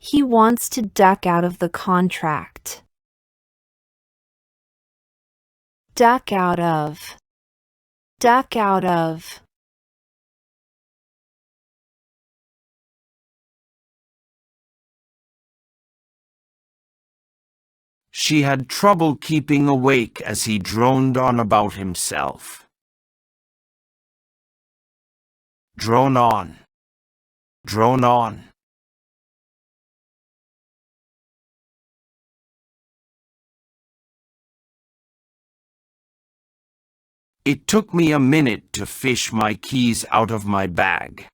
He wants to duck out of the contract. Duck out of. Duck out of. She had trouble keeping awake as he droned on about himself. Drone on. Drone on. It took me a minute to fish my keys out of my bag.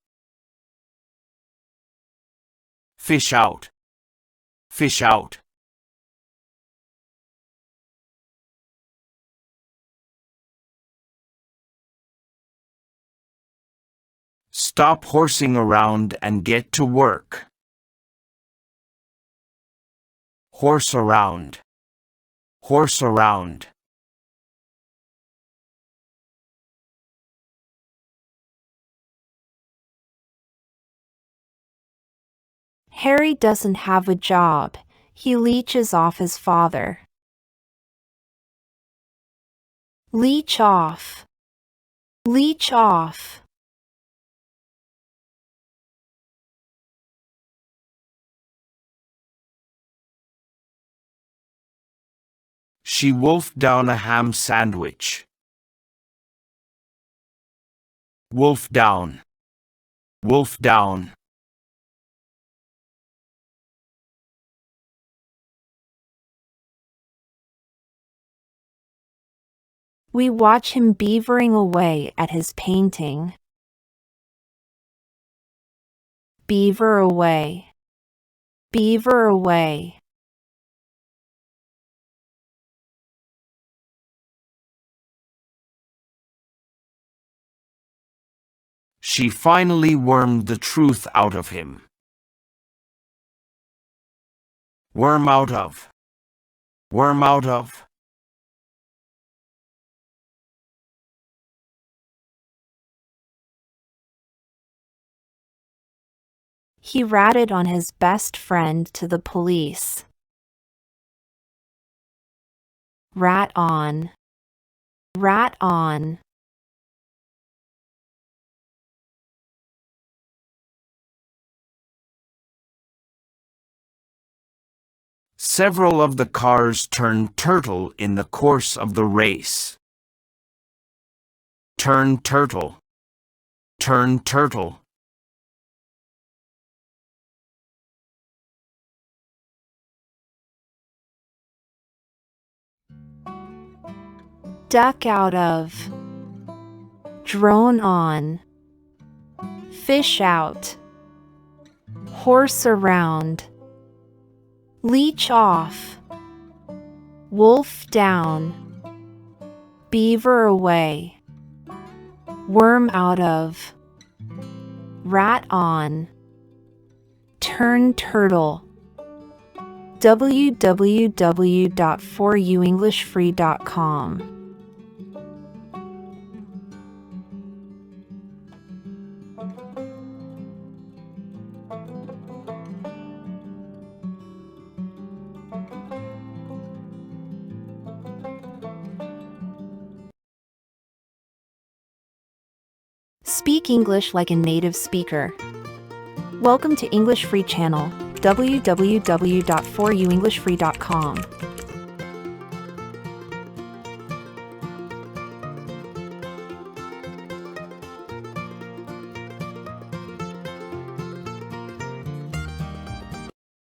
Fish out. Fish out. Stop horsing around and get to work. Horse around. Horse around. Harry doesn't have a job. He leeches off his father. Leech off. Leech off. She wolfed down a ham sandwich. Wolf down. Wolf down. We watch him beavering away at his painting. Beaver away. Beaver away. She finally wormed the truth out of him. Worm out of. Worm out of. He ratted on his best friend to the police. Rat on. Rat on. Several of the cars turned turtle in the course of the race. Turn turtle. Turn turtle. Duck out of. Drone on. Fish out. Horse around. Leech off. Wolf down. Beaver away. Worm out of. Rat on. Turn turtle. www.foryouenglishfree.com. Speak English like a native speaker. Welcome to English Free Channel, www.foryouenglishfree.com.